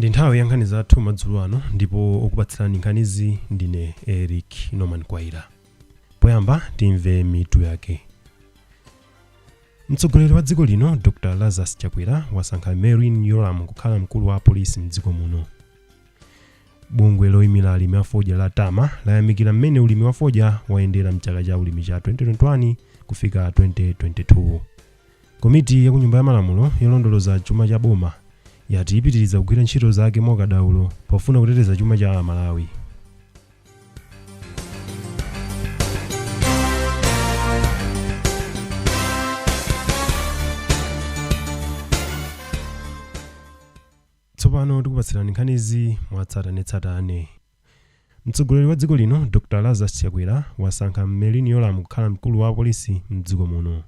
Ndi nthawi ya nkhani zathu madzulo ano ndipo okupatsirani nkhanizi ndine Eric Mkwaira. Poyamba timve mitu yake. Mtsogoleri wa dziko lino Dr. Lazarus Chakwera wasankha Marine Yoram kukhala mkulu wa polisi mdziko muno. Bungwe loyimira alimi a fodya la Tama layamikira mmene ulimi wa fodya wayendera mchaka cha ulimi cha 2021 kufika 2022. Komiti ya kunyumba ya malamulo yolondoloza chuma cha boma yati ipitiriza kugwira ntchito zake mwakadaulo pofuna kuteteza chuma cha Malawi. Tsopano tikupatsirani nkhanizi Mwatsatanetsatane. Mtsogoleri wa dziko lino Dr. Lazarus Chakwera wasankha Marine Yoram kukhala mkulu wa polisi mdziko muno.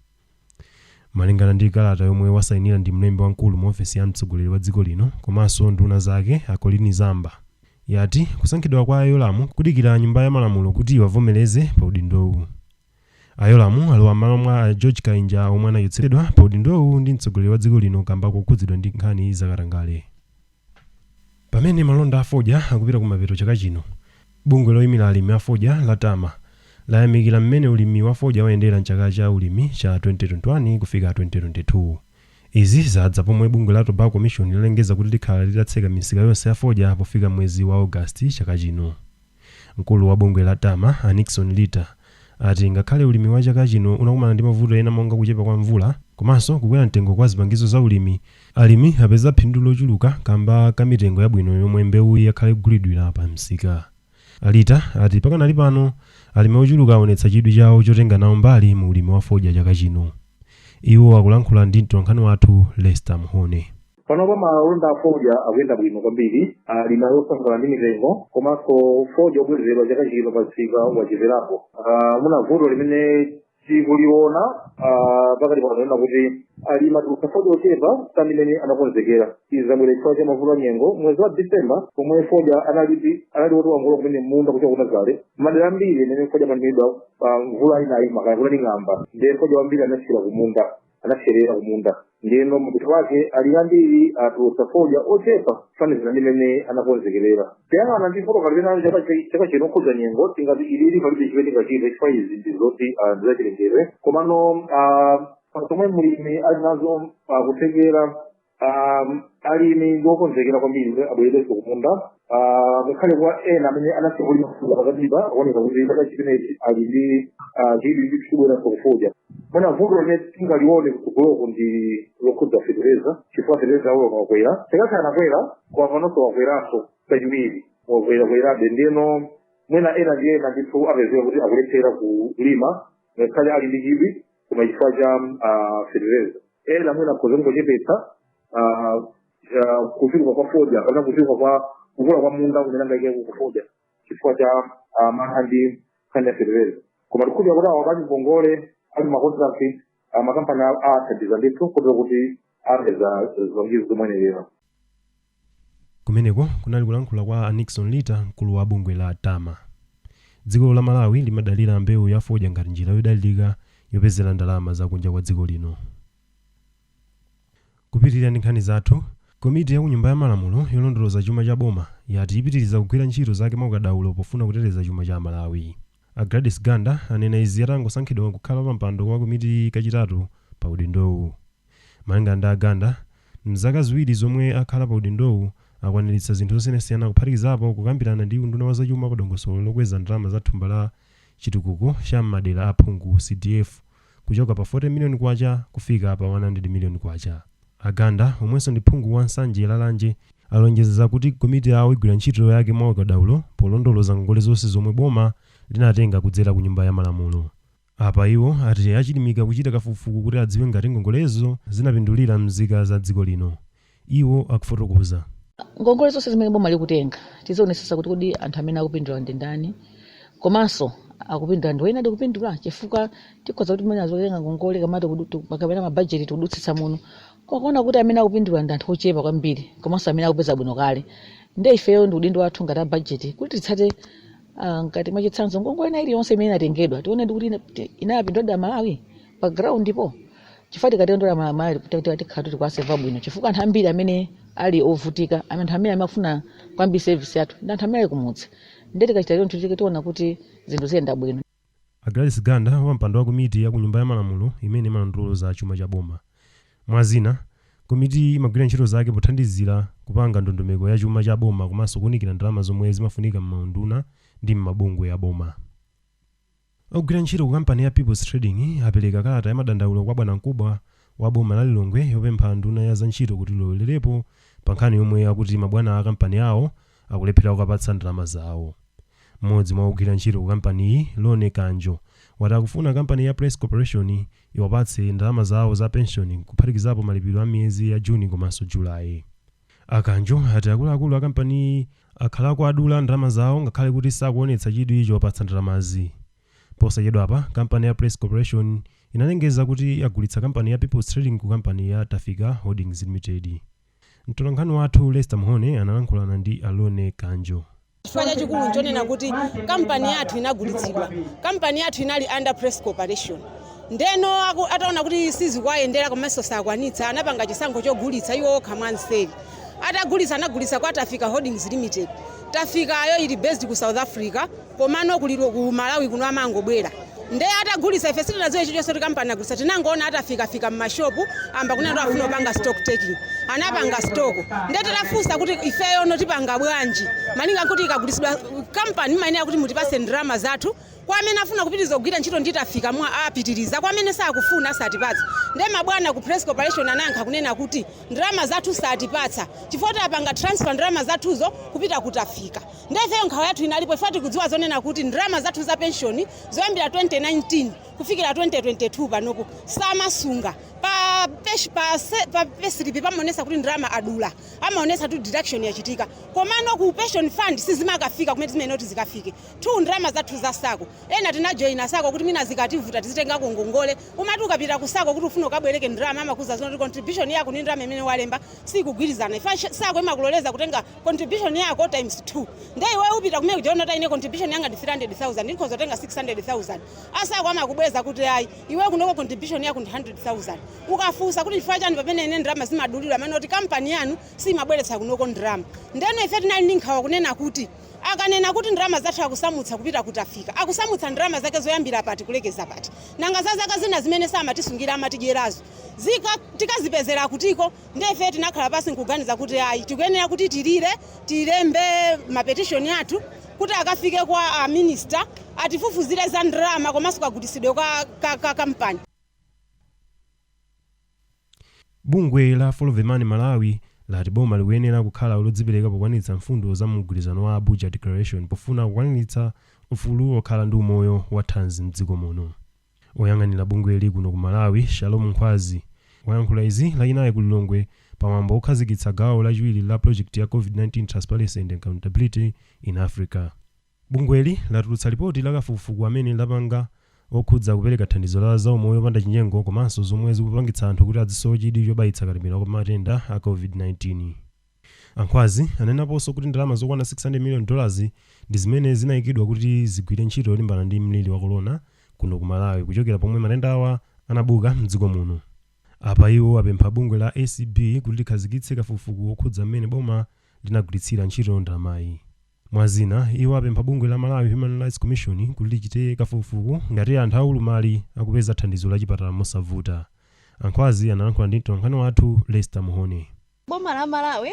Malingana ndi kalata yomwe wasayinira ndi mlembi wamkulu mu ofesi ya mtsogoleri wa dziko lino komanso nduna zake akolini zamba, yati kusankhidwa kwa Yoram kudikira nyumba ya malamulo kuti wavomereze pa udindowu. Yoram alowa m'malo mwa George Kainja omwe anayotsedwa pa udindowu ndi mtsogoleri wa dziko lino kamba kokhudzidwa ndi nkhani zakatangale. Pamene malonda a fodya akupita kumapeto chaka chino, bungwe loyimira alimi a fodya la Tama layamikira mmene ulimi wa fodya wayendera mchaka cha ulimi cha 2021 kufika 2022. Izi zadza pomwe bungwe la Tobacco Commission lilengeza kuti likhala litatseka misika yonse ya fodya pofika mwezi wa August chaka chino. Mkulu wa bungwe la Tama Alinafe ati ngakhale ulimi wa chaka chino unakumana ndi mavuto ena monga kuchepa kwa mvula komanso kukwera mtengo kwa zipangizo za ulimi, alimi apeza phindu lochuluka kamba ka mitengo yabwino yomwe mbewu yakhale kugulidwira pa msika. Alita ati pakanali pano alimi ochuluka aonetsa chidwi chawo chotenga nawo mbali mu ulimi wa fodya chaka chino. Iwo akulankhula ndi mtolankhani wathu Lester Mhone. Panopa malonda a fodya akuyenda bwino kwambiri, alimi osangalala ndi mitengo komanso fodya obwereredwa chaka chino pa msika wacheperapo. Muna vuto limene tikuliona pakati pano kuti alimi atulutsa fodya ochepa kandi limene anakonzekera. Izi zabwera chifukwa cha mavuto a nyengo. Mwezi wa December pomwe fodya anali oti wangula kumene munda kuchoka kunazale, madera ambiri imene fodya amanimidwa pa mvula inayima kana kunali ng'amba, ndiye fodya ambiri anasiyira kumunda, anaserera kumunda. Ndiyeno mabuto wake ali ambiri atulutsa fodya ochepa kufanizira ndi limene anakonzekerera. Tiyang'ana ndi foto kalipena chaka chino kudza nyengo tingati ilili palibe chimene tingachite chifukwa izi ndizoti ndizachilengedwe. Komano pasomwe mulimi ali nazo kuthekera alimi ngokonzekera kwambiri abwererenso kumunda. Ngakhale kwa ena amene anasikulima fodya pakatipa akuoneka kuti chaka chimenechi ali ndi chidwi ndi kubweranso kufodya. Mwana vuto limene tingalione kutsogoloko ndi lokhudza fetereza, chifukwa fetereza awo wakwera. Chakati anakwera kwa panonso wakweranso kachiwiri wakwerakwerabe. Ndiyeno mwina ena ndi ena ndithu apezeka kuti akulephera kulima ngakhale ali ndi chidwi koma chifukwa cha fetereza. Ena mwina akhoza kungochepetsa kuchuluka kwa fodya kapena kuchuluka kwa kukula kwa munda kumene angayike kufodya chifukwa cha mantha ndi nkhani ya fetereza. Koma tikhudya kuti awo apati ngongole ali makontrakt makampani athandiza ndithu kuti apeza zipangizo zomwenerera. Kumeneko kunali kulankhula kwa Alinafe, mkulu wa bungwe la Tama. Dziko la Malawi limadalira mbewu ya fodya ngati njira yodalirika yopezera ndalama zakunja kwa dziko lino. Kupitirira ndi nkhani zathu, komiti ya kunyumba ya malamulo yolondoloza chuma cha boma yati ipitiriza kugwira ntchito zake mwakadaulo pofuna kuteteza chuma cha Malawi. Gladys Ganda anena izi atangosankhidwa kukhala pa mpando wa komiti kachitatu pa udindowu. Malingana ndi Ganda, mzaka ziwiri zomwe akhala pa udindowu akwaniritsa zinthu zosiyanasiyana kuphatikizapo kukambirana ndi unduna wa zachuma pa dongosolo lokweza ndalama za thumba la chitukuko cha madera aphungu CDF kuchoka pa 40 miliyoni kwacha kufika pa 100 miliyoni kwacha. Aganda omwenso ndi phungu wa nsanje lalanje alonjeza kuti komiti yawo igwira ntchito yake mwakadaulo polondoloza ngongole zonse zomwe boma linatenga kudzera ku nyumba ya malamulo. Apa iwo ati achilimika kuchita kafukufuku kuti adziwe ngati ngongolezo zinapindulira mzika za dziko lino. Iwo akufotokoza ngongole zonse zimene boma likutenga tizionetsetsa kuti kodi anthu amene akupindula ndi ndani komanso akupindula ndi wena akupindula chifukwa tikhoza kuti mmene azotenga ngongole kamati pakapena mabajeti tikudutsitsa muno kwakuona kuti amene akupindula ndi anthu ochepa kwambiri komanso amene akupeza bwino kale. Nde ifeyo ndi udindo wathu ngati bajeti kuti titsate ngati mwachitsanzo ngongole ina iliyonse imene inatengedwa tione kuti inapindula Malawi pa ground ndipo chifukwa tikatendera Malawi tikhala kuti tikwaseva bwino chifukwa anthu ambiri amene ali ovutika anthu amene amafuna kwambiri service yathu ndi anthu amene ali kumudzi ndeti kachitaliyo nthu tiona kuti zinthu ziyenda bwino. Gladys Ganda wampando wa komiti ya ku nyumba ya malamulo imene imalondoloza chuma cha boma. Mwazina komiti imagwira ntchito zake pothandizira kupanga ndondomeko ya chuma cha boma komanso kunikira ndalama zomwe zimafunika m'maunduna ndi m'mabungwe ya boma. Ogwira ntchito ku kampani ya People's Trading apereka kalata ya madandaulo kwa bwanamkubwa wa boma la Lilongwe yopempha nduna ya za ntchito kuti ilolerepo pa nkhani yomwe akuti mabwana a kampani awo akulephera kukapatsa ndalama zawo. Mmodzi mwa ogwira ntchito ku kampani iyi Lone Kanjo wati akufuna kampani ya Press Corporation iwapatse ndalama zawo za pension kuphatikizapo malipiro a miyezi ya Juni komanso Julayi. Akanjo ati akuluakulu a kampani akhalako adula ndalama zawo ngakhale kuti sakuonetsa chidwi chopatsa ndalamazi. Posachedwapa kampani ya Press Corporation inalengeza kuti yagulitsa kampani ya People's Trading ku kampani ya Tafika Holdings Limited. Mtolankhani wathu Lester Muhone analankhulana ndi Alone Kanjo. Chifukwa chikulu nchonena kuti kampani yathu inagulitsidwa. Kampani yathu inali under Press Corporation. Ndeno ataona kuti sizikuyendera komanso sakwanitsa anapanga chisankho chogulitsa iwo okha mwanseri. Atagulitsa anagulitsa kwa Tafika Holdings Limited. Tafikayo ili based ku South Africa komano kuliro ku Malawi kuno amangobwera. Nde atagulitsa ife sitinaziwe chicho soti kampani agulitsa tinangoona atafika mmashopu amba kunena afuna opanga stock taking. Anapanga stock. Nde tirafusa kuti ifeyo notipanga bwanji. Malinga kuti ikagulitsidwa kampani maana kuti mutipase ndalama zathu. Kwa amene afuna kupitiriza kugwira ntchito ndi Tafika mwa apitiriza kwa amene sakufuna satipatsa. Nde mabwana ku Press Corporation anankha kunena kuti ndalama zathu satipatsa. Chifukwa apanga transfer ndalama zathuzo kupita ku Tafika. Nde ifeyo nkhawa yathu inalipo ifati kudziwa zonena kuti ndalama zathu za pension zoyambira 2019 kufikira 2022 panopo samasunga pa pesilipi pamonesa kuti ndalama adula amaonesa tu deduction yachitika komano ku pension fund sizimakafika kumene zimenoti zikafike tu ndalama zathu za sako ena tinajoina sako kuti mina zikativuta tizitenga ngongole umati ukapita ku sako kuti ufuna ukabwereke ndalama amakuza zonoti contribution yako ni ndalama imene walemba sikugwirizana ifa sako imakuloleza kutenga contribution yako times 2 nde iwe upita kumene kujonota ine contribution yanga ndi 300,000 ndikho zotenga 600,000 asako amakubweza kuti ayi iwe kunoko contribution yako ndi 100,000 ukafusa kuti chifukwa chani pamene ine ndalama zimadulira amene kuti kampani yanu simabweretsa kunoko ndalama ndeno ife tinali ndi nkhawa kunena kuti akanena kuti ndalama zathu akusamutsa kupita ku Tafika akusamutsa ndalama zake zoyambira pati kulekeza pati nanga zaka zina zimene samatisungira amatidyerazo tikazipezera kutiko nde ife tinakhala pasi nkuganiza kuti ayi tikuyenera kuti tilembe mapetition yathu kuti akafike kwa minister atifufuzire za ndalama komanso kagulitsidwe kwa kampani. Bungwe la Follow the Money Malawi lati boma likuyenera kukhala lodzipereka pokwanitsa mfundo za mgwirizano wa Abuja Declaration pofuna kukwanitsa ufulu okhala ndi umoyo wa thanzi mdziko muno. Oyang'anira bungweli kuno ku Malawi Shalom Nkhwazi wayankhula izi lachinayi ku Lilongwe pamwambo okhazikitsa gawo lachiwiri la project ya COVID-19 Transparency and Accountability in Africa. Bungweli latulutsa ripoti la kafukufuku amene lapanga okhudza kupereka thandizo la zaumoyo opanda chinyengo komanso zomwe zikupangitsa anthu kuti adzisowe chidwi chobayitsa katemera kwa matenda a COVID-19. Ankhwazi anenaponso kuti ndalama zokwana $600 million ndi zimene zinayikidwa kuti zigwire ntchito yolimbana ndi mliri wa corona kuno ku Malawi kuchokera pomwe matenda awa anabuka mdziko muno. Apa iwo apempha bungwe la ACB kuti likhazikitse kafukufuku okhudza mmene boma linagwiritsira ntchito ndalamayi. Mwazina iwo apempha bungwe la Malawi Human Rights Commission kuti lichite kafukufuku ngati anthu aulumali akupeza thandizo la chipatala mosavuta. Ankhwazi analankhula ndi mtolankhani wathu Lester Muhone. Boma la Malawi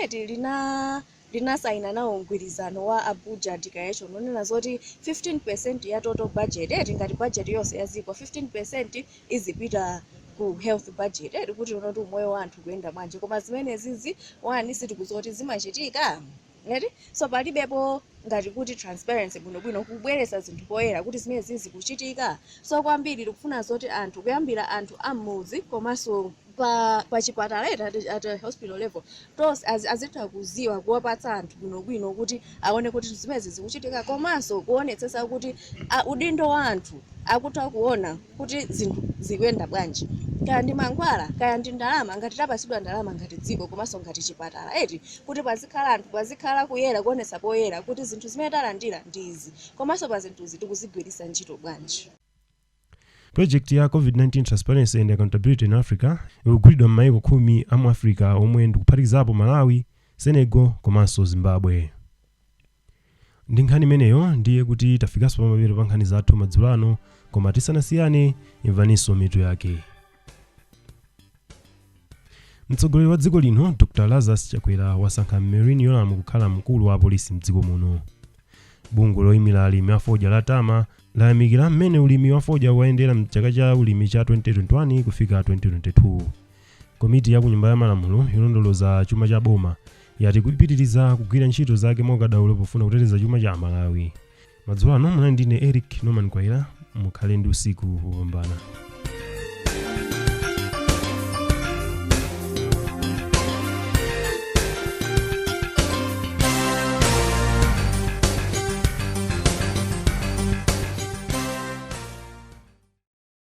linasaina nawo mgwirizano wa Abuja Declaration onena zoti 15% ya total budget ngati budget yonse yaziko 15% izipita ku health budget kuti unoti umoyo wa anthu kuyenda bwanji koma zimene zizi wani sitikuzoti zimachitika ngati so palibepo ngati kuti transparency bwino kubweretsa zinthu poyera kuti zimene zizi kuchitika so kwambiri tikufuna zoti anthu kuyambira anthu amudzi komanso pa chipatala at hospital level tos azitha kuziwa kuwapatsa anthu bwino kuti aone kuti zimene zikuchitika komanso kuonetsetsa kuti udindo wa anthu akutha kuona kuti zinthu zikuyenda bwanji kaya ndi mankhwala kaya ndi ndalama ngati tapasidwa ndalama ngati dziko komanso ngati chipatala kuti pazikhala anthu pazikhala kuyera kuonetsa poyera kuti zinthu zimene talandira ndizi komanso pa zinthuzi tikuzigwiritsa ntchito bwanji. Project ya COVID-19 Transparency and Accountability in Africa ikugwiridwa m'mayiko 10 a mu Africa omwe ndikuphatikizapo Malawi, Senegal komanso Zimbabwe. Ndi nkhani imeneyo ndiye kuti tafikanso pamapeto pa nkhani zathu madzulo ano, koma tisanasiyane imvaninso mitu yake. Mtsogoleri wa dziko lino Dr. Lazarus Chakwera wasankha Mmelini Yoram kukhala mkulu wa polisi mdziko muno. Bungwe loyimira alimi a fodya la Tama layamikira mmene ulimi wa fodya wayendera mchaka cha ulimi cha 2021 kufika 2022. Komiti ya kunyumba ya malamulo yolondoloza chuma cha boma yati kupitiriza kugwira ntchito zake mokadaulo pofuna kuteteza chuma cha Malawi. Madzulo ano munali ndine Mkwaira, mukhale ndi usiku wopambana.